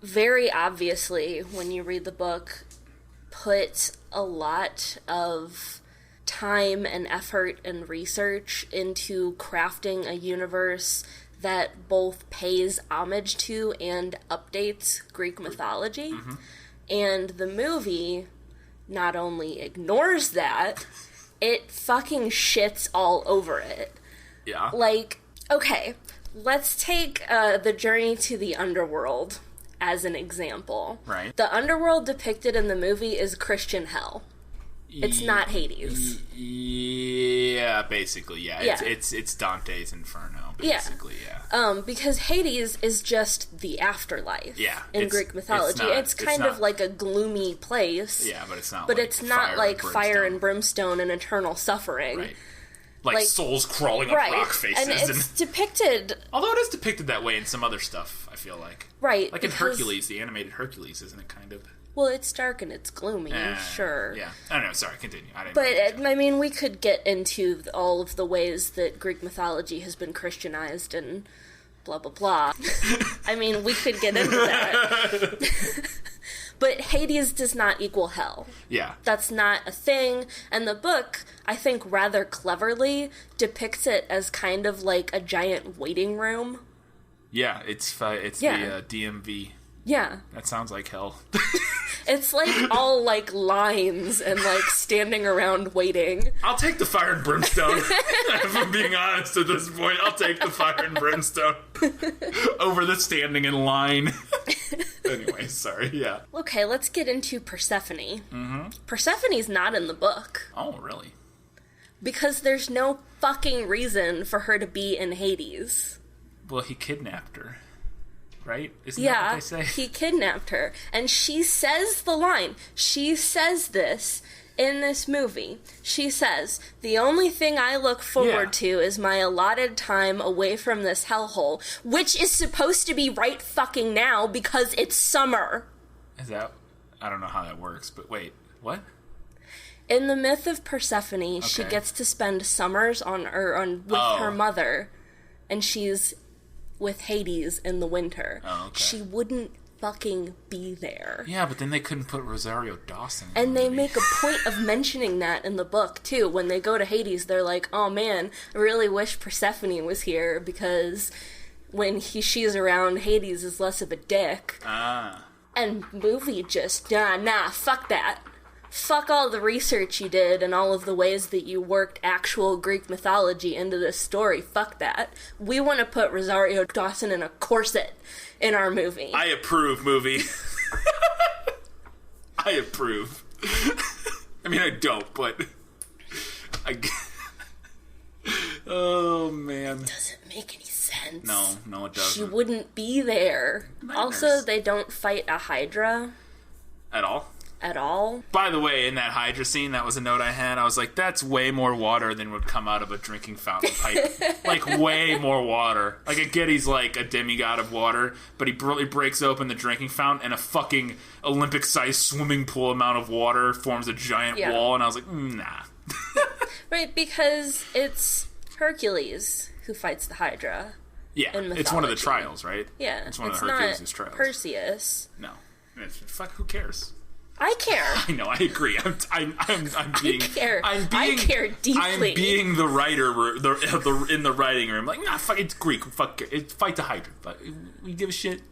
very obviously, when you read the book, put a lot of time and effort and research into crafting a universe that both pays homage to and updates Greek mythology. Mm-hmm. And the movie not only ignores that, it fucking shits all over it. Yeah. Like, okay, let's take the journey to the underworld as an example. Right. The underworld depicted in the movie is Christian hell. It's not Hades. Yeah, basically, yeah. It's Dante's Inferno, basically, because Hades is just the afterlife in Greek mythology. It's kind of like a gloomy place. Yeah, but it's not But it's not like fire and brimstone and eternal suffering. Right. Like souls crawling up rock faces. And it's depicted... Although it is depicted that way in some other stuff, I feel like. Right. Like in Hercules, the animated Hercules, isn't it kind of... Well, it's dark and it's gloomy, sure. Yeah. I don't know, sorry, continue. I mean, we could get into all of the ways that Greek mythology has been Christianized and blah, blah, blah. I mean, we could get into that. But Hades does not equal hell. Yeah. That's not a thing. And the book, I think rather cleverly, depicts it as kind of like a giant waiting room. Yeah, it's the DMV. Yeah. That sounds like hell. It's like all like lines and like standing around waiting. I'll take the fire and brimstone. If I'm being honest at this point, I'll take the fire and brimstone over the standing in line. Anyway, sorry, yeah. Okay, let's get into Persephone. Mm-hmm. Persephone's not in the book. Oh, really? Because there's no fucking reason for her to be in Hades. Well, he kidnapped her. Right? Isn't that what they say? He kidnapped her. And she says the line. She says this in this movie. She says, the only thing I look forward to is my allotted time away from this hellhole, which is supposed to be right fucking now because it's summer. Is that... I don't know how that works, but wait, what? In the myth of Persephone, she gets to spend summers with her mother, and she's with Hades in the winter. Oh, okay. She wouldn't fucking be there. Yeah, but then they couldn't put Rosario Dawson in And the they movie. make a point of mentioning that in the book, too. When they go to Hades, they're like, oh man, I really wish Persephone was here, because when she's around, Hades is less of a dick. Ah. And movie just, nah, fuck that. fuck all the research you did and all of the ways that you worked actual Greek mythology into this story. Fuck that. We want to put Rosario Dawson in a corset in our movie. I approve, movie. I approve. I mean, I don't, but oh, man. Doesn't make any sense. No, it doesn't. She wouldn't be there. Nightmares. Also, they don't fight a Hydra. At all? At all. By the way, in that Hydra scene, that was a note I had. I was like, that's way more water than would come out of a drinking fountain pipe. Like, way more water. Like, I get he's like a demigod of water, but he breaks open the drinking fountain and a fucking Olympic-sized swimming pool amount of water forms a giant wall, and I was like, nah. Right, because it's Hercules who fights the Hydra. Yeah, it's one of the trials, right? Yeah, it's one of the Hercules' trials. Perseus. No. Fuck, who cares? I care. I know. I agree. I'm being. I care deeply. I'm being the writer in the writing room. Like, nah, fuck. It's Greek. Fuck it. Fight the Hydra. But we give a shit.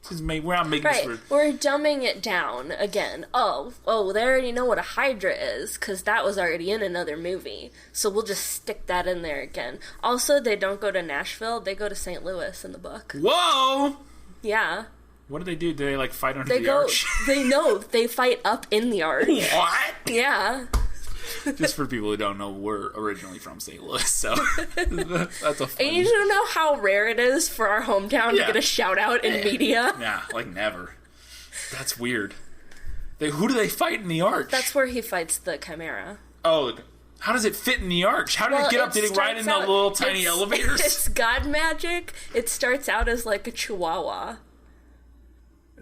We're not making this. We're dumbing it down again. Oh, they already know what a Hydra is because that was already in another movie. So we'll just stick that in there again. Also, they don't go to Nashville. They go to St. Louis in the book. Whoa. Yeah. What do? Do they like fight under the arch? They fight up in the arch. What? Yeah. Just for people who don't know, we're originally from St. Louis, so that's a fun... And you don't know how rare it is for our hometown to get a shout out in media. Yeah, like never. That's weird. Who do they fight in the arch? That's where he fights the Chimera. Oh, how does it fit in the arch? How did it get up? Did it ride in the little tiny elevators? It's god magic. It starts out as like a chihuahua.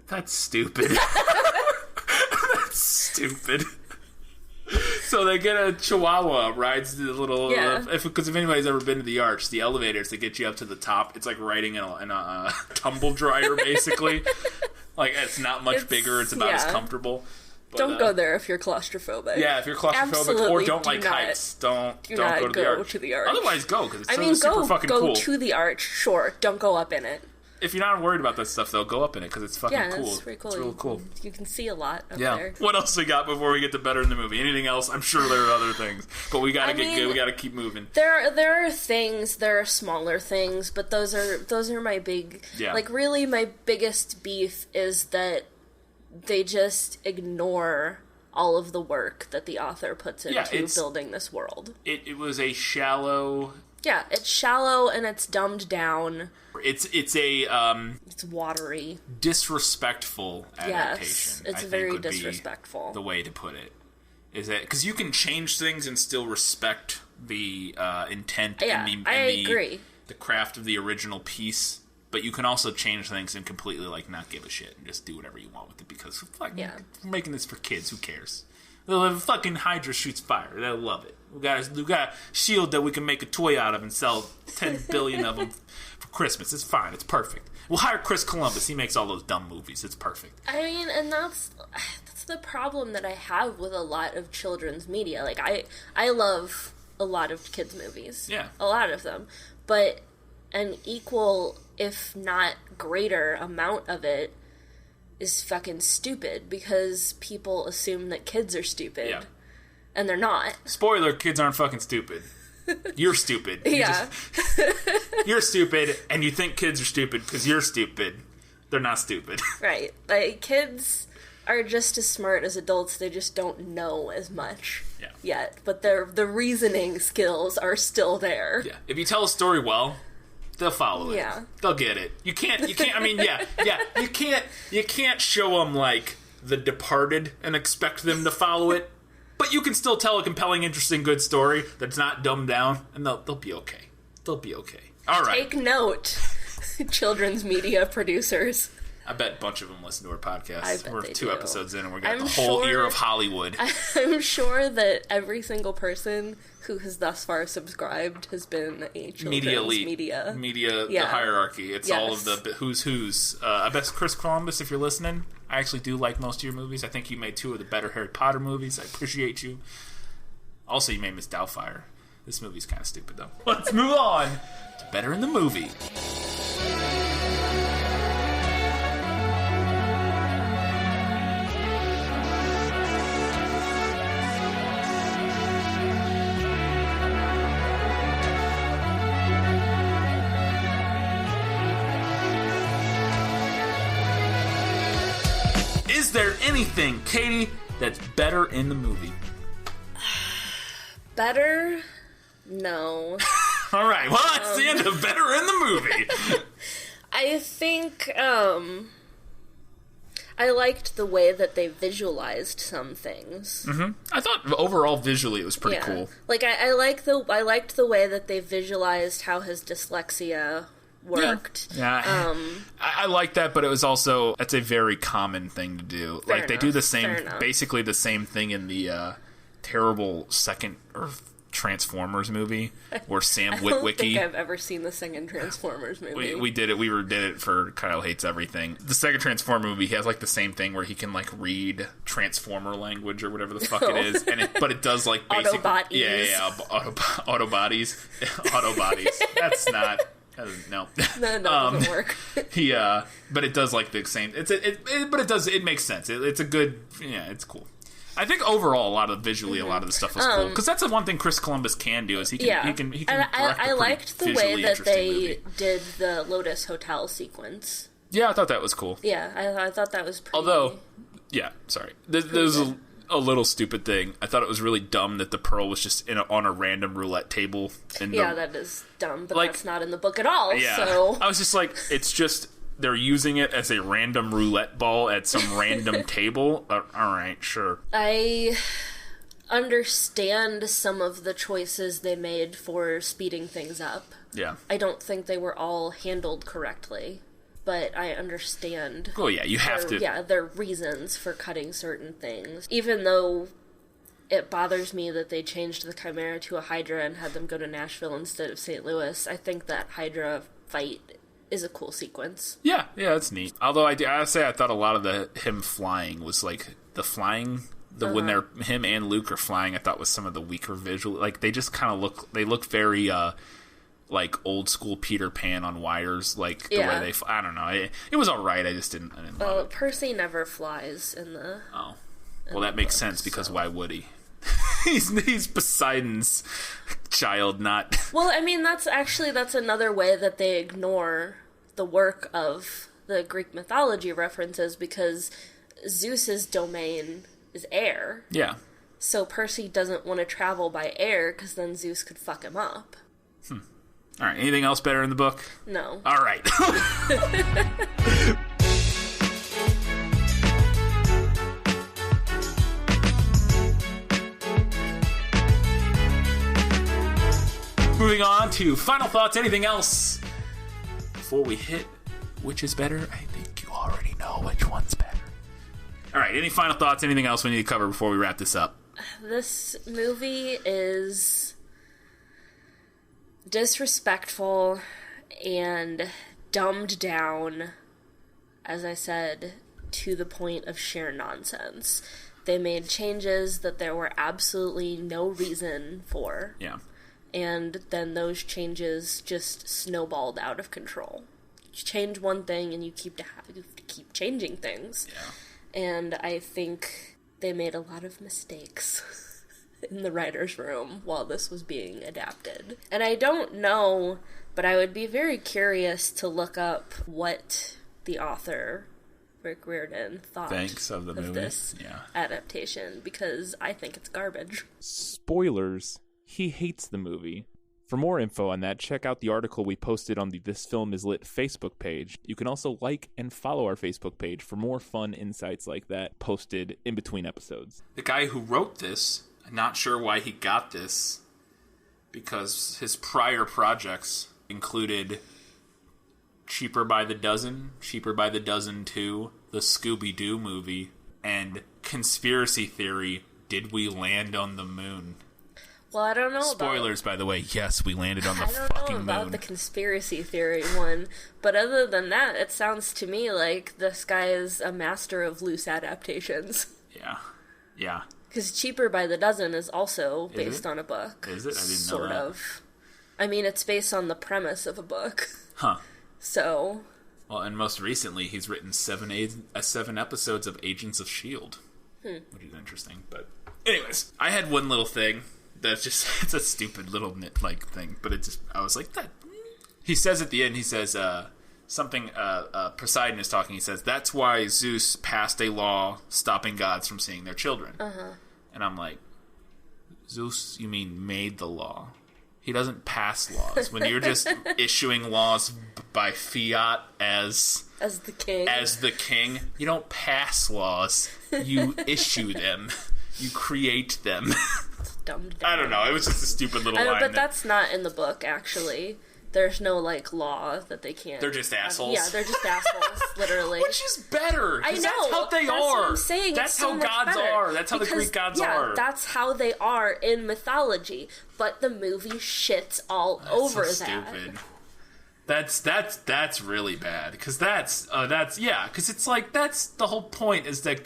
That's stupid. That's stupid. So they get a chihuahua, rides the little... Because if anybody's ever been to the arch, the elevators that get you up to the top, it's like riding in a tumble dryer, basically. Like, it's not much bigger. It's about as comfortable. But, don't go there if you're claustrophobic. Yeah, if you're claustrophobic or don't like heights, don't go to the arch. Otherwise, go, because it's super fucking cool. Go to the arch, sure. Don't go up in it. If you're not worried about that stuff, though, go up in it, because it's fucking cool. Yeah, it's pretty cool. It's real cool. You can see a lot up there. What else we got before we get to better in the movie? Anything else? I'm sure there are other things. But we gotta get good. We gotta keep moving. There are things, there are smaller things, but those are my big... Yeah. Like, really, my biggest beef is that they just ignore all of the work that the author puts into building this world. It was a shallow... Yeah, it's shallow and it's dumbed down. It's watery, disrespectful adaptation. Yes, it's very disrespectful. The way to put it is that because you can change things and still respect the intent and the craft of the original piece, but you can also change things and completely like not give a shit and just do whatever you want with it because we're making this for kids. Who cares? The fucking Hydra shoots fire. They'll love it. We got a shield that we can make a toy out of and sell 10 billion of them for Christmas. It's fine. It's perfect. We'll hire Chris Columbus. He makes all those dumb movies. It's perfect. I mean, and that's the problem that I have with a lot of children's media. Like, I love a lot of kids' movies. Yeah. A lot of them. But an equal, if not greater, amount of it is fucking stupid because people assume that kids are stupid. Yeah. And they're not. Spoiler, kids aren't fucking stupid. You're stupid. Yeah. You're stupid, and you think kids are stupid because you're stupid. They're not stupid. Right. Like, kids are just as smart as adults. They just don't know as much yet. But the reasoning skills are still there. Yeah. If you tell a story well, they'll follow it. Yeah. They'll get it. You can't, I mean, you can't show them, like, The Departed and expect them to follow it. But you can still tell a compelling, interesting, good story that's not dumbed down, and they'll be okay. They'll be okay. All right. Take note, children's media producers. I bet a bunch of them listen to our podcast. I bet We're they 2 do. episodes in, and we got the whole ear of Hollywood. I'm sure that every single person who has thus far subscribed has been a children's media. The hierarchy. It's all of the who's. I bet Chris Columbus, if you're listening, I actually do like most of your movies. I think you made 2 of the better Harry Potter movies. I appreciate you. Also, you made Miss Doubtfire. This movie's kind of stupid, though. Let's move on to better in the movie. Is there anything, Katie, that's better in the movie? Better? No. All right, well, that's the end of better in the movie. I think, I liked the way that they visualized some things. Mm-hmm. I thought overall visually it was pretty cool. Like, I liked the way that they visualized how his dyslexia worked. Yeah. I like that, but it was also, that's a very common thing to do. Fair like, they enough, do the same, basically the same thing in the terrible second Transformers movie, where Sam Witwicky... I don't think I've ever seen the second Transformers movie. We did it. We did it for Kyle Hates Everything. The second Transformer movie, he has like the same thing where he can like read Transformer language or whatever the fuck it is, but it does like basic... Autobodies. Yeah, Autobodies. Autobodies. That's not... No, that doesn't work. But it does like the same... It makes sense. It's a good... Yeah, it's cool. I think overall, a lot of the stuff was cool, because that's the one thing Chris Columbus can do, is he can I liked the way that they did the Lotus Hotel sequence. Yeah, I thought that was cool. Yeah, I thought that was pretty... Although, sorry, there's a little stupid thing. I thought it was really dumb that the pearl was just on a random roulette table. That is dumb, but that's not in the book at all. Yeah, so I was just like, it's just... They're using it as a random roulette ball at some random table. All right, sure. I understand some of the choices they made for speeding things up. Yeah. I don't think they were all handled correctly, but I understand. Oh, yeah, you have to. Yeah, their reasons for cutting certain things. Even though it bothers me that they changed the Chimera to a Hydra and had them go to Nashville instead of St. Louis, I think that Hydra fight is a cool sequence. Yeah, it's neat. Although I say I thought a lot of him flying was like the flying, when him and Luke are flying, I thought was some of the weaker visual. Like they just kind of look very like old school Peter Pan on wires, like the way they. I don't know. It was all right. I just didn't. Well, Percy never flies in the. Oh, well, that makes sense because why would he? he's Poseidon's child, not... Well, I mean, that's another way that they ignore the work of the Greek mythology references, because Zeus's domain is air. Yeah. So Percy doesn't want to travel by air, because then Zeus could fuck him up. All right, anything else better in the book? No. All right. Moving on to final thoughts. Anything else before we hit which is better? I think you already know which one's better. All right, any final thoughts? Anything else we need to cover before we wrap this up? This movie is disrespectful and dumbed down, as I said, to the point of sheer nonsense. They made changes that there were absolutely no reason for. Yeah. And then those changes just snowballed out of control. You change one thing and you have to keep changing things. Yeah. And I think they made a lot of mistakes in the writer's room while this was being adapted. And I don't know, but I would be very curious to look up what the author, Rick Riordan, thought of the movie. This adaptation, because I think it's garbage. Spoilers. He hates the movie. For more info on that, check out the article we posted on the This Film Is Lit Facebook page. You can also like and follow our Facebook page for more fun insights like that posted in between episodes. The guy who wrote this, I'm not sure why he got this, because his prior projects included Cheaper by the Dozen, Cheaper by the Dozen 2, the Scooby-Doo movie, and Conspiracy Theory, Did We Land on the Moon? Well, I don't know Spoilers, by the way. Yes, we landed on the fucking moon. I don't know about the conspiracy theory one, but other than that, it sounds to me like this guy is a master of loose adaptations. Yeah. Because Cheaper by the Dozen is also based on a book. Is it? I didn't know that. Sort of. I mean, it's based on the premise of a book. Huh. So... Well, and most recently, he's written 7 episodes of Agents of S.H.I.E.L.D., which is interesting. But anyways, I had one little thing. That's just, it's a stupid little thing, but it just, I was like, that. He says at the end, something Poseidon is talking. He says, that's why Zeus passed a law stopping gods from seeing their children. And I'm like, Zeus, you mean made the law? He doesn't pass laws. When you're just issuing laws by fiat as the king, you don't pass laws. You issue them. You create them. It's dumb. I don't know. It was just a stupid little line. But that's not in the book, actually. There's no, like, law that they can't... They're just assholes? Yeah, they're just assholes, literally. Which is better! I know! That's how they that's are! What I'm saying. That's how gods are! That's how the Greek gods are! Yeah, that's how they are in mythology. But the movie shits all over so that. Stupid. That's really bad. Because because it's like, that's the whole point, is that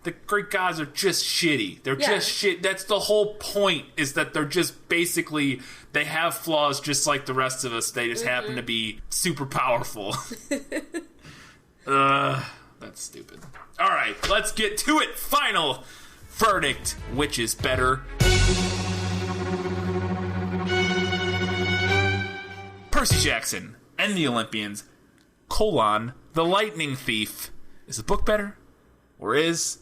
the Greek gods are just shitty. They're just shit. That's the whole point, is that they're just basically, they have flaws just like the rest of us. They just happen to be super powerful. That's stupid. All right, let's get to it. Final verdict. Which is better? Percy Jackson and the Olympians, The Lightning Thief. Is the book better? Or is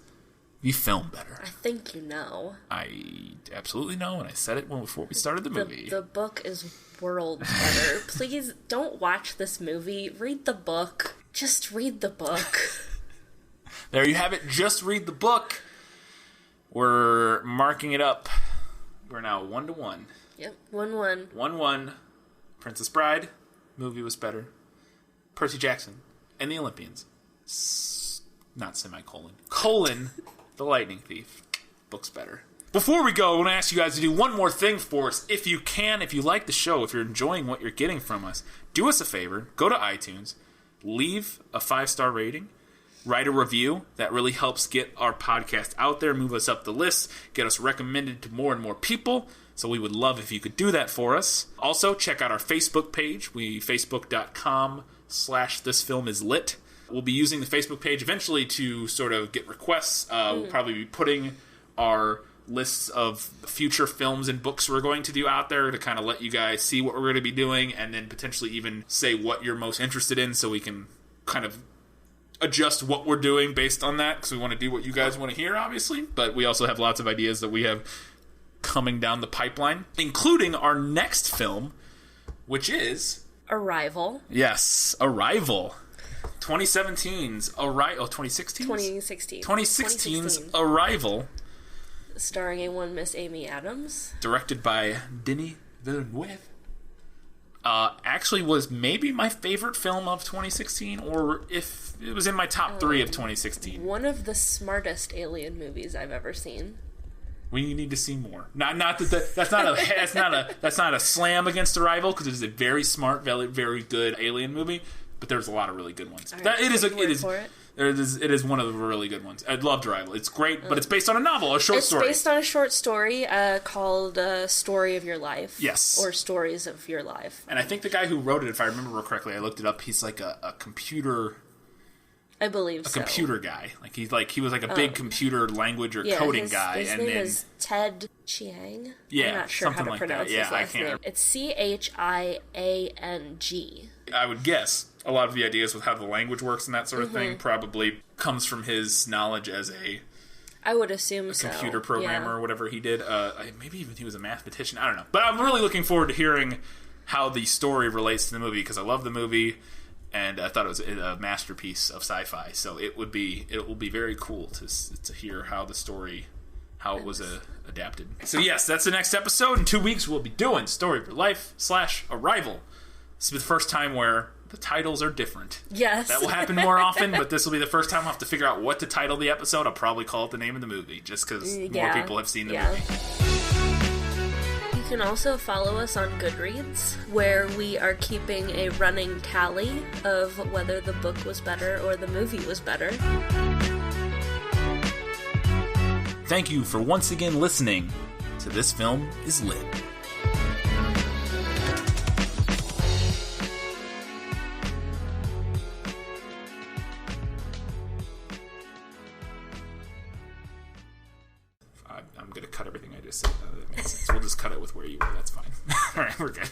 the film better? I think you know. I absolutely know, and I said it before we started the movie. The book is worlds better. Please don't watch this movie. Read the book. Just read the book. There you have it. Just read the book. We're marking it up. We're now 1-1. Yep, 1-1. 1-1. Princess Bride. Movie was better. Percy Jackson and the Olympians. Not semicolon. Colon, The Lightning Thief. Book's better. Before we go, I want to ask you guys to do one more thing for us. If you can, if you like the show, if you're enjoying what you're getting from us, do us a favor. Go to iTunes. Leave a 5-star rating. Write a review. That really helps get our podcast out there, move us up the list, get us recommended to more and more people. So we would love if you could do that for us. Also, check out our Facebook page. Facebook.com/thisfilmislit. We'll be using the Facebook page eventually to sort of get requests. We'll probably be putting our lists of future films and books we're going to do out there to kind of let you guys see what we're going to be doing, and then potentially even say what you're most interested in, so we can kind of adjust what we're doing based on that, because we want to do what you guys want to hear, obviously. But we also have lots of ideas that we have coming down the pipeline, including our next film, which is... Arrival. Yes, Arrival. 2017's Arrival. Oh, 2016's? 2016. 2016's Arrival. Starring a one Miss Amy Adams. Directed by Denis Villeneuve. Actually was maybe my favorite film of 2016, or if it was in my top 3 of 2016. One of the smartest alien movies I've ever seen. We need to see more. Not that that's not a slam against Arrival, because it is a very smart, very, very good alien movie. But there's a lot of really good ones. Right, it is one of the really good ones. I loved Arrival. It's great, but it's based on a novel, a short story. It's based on a short story called Story of Your Life. Yes. Or Stories of Your Life. And I think the guy who wrote it, if I remember correctly, I looked it up, he's like a computer... I believe so. A computer guy. He was like a big computer language or coding guy. His name is Ted Chiang. Yeah, I'm not sure how to like pronounce that. his last name. It's Chiang. I would guess a lot of the ideas with how the language works and that sort of thing probably comes from his knowledge as I would assume so. Computer programmer or whatever he did. Maybe even he was a mathematician. I don't know. But I'm really looking forward to hearing how the story relates to the movie, because I love the movie. And I thought it was a masterpiece of sci-fi, so it will be very cool to hear how the story, how it was adapted. So yes, that's the next episode. In 2 weeks, we'll be doing Story of Your Life / Arrival. This will be the first time where the titles are different. Yes, that will happen more often, but this will be the first time I'll have to figure out what to title the episode. I'll probably call it the name of the movie, just because more people have seen the movie. You can also follow us on Goodreads, where we are keeping a running tally of whether the book was better or the movie was better. Thank you for once again listening to This Film is Lit. I'm going to cut everything I just said. That makes sense. We'll just cut it with where you were. That's fine. All right, we're good.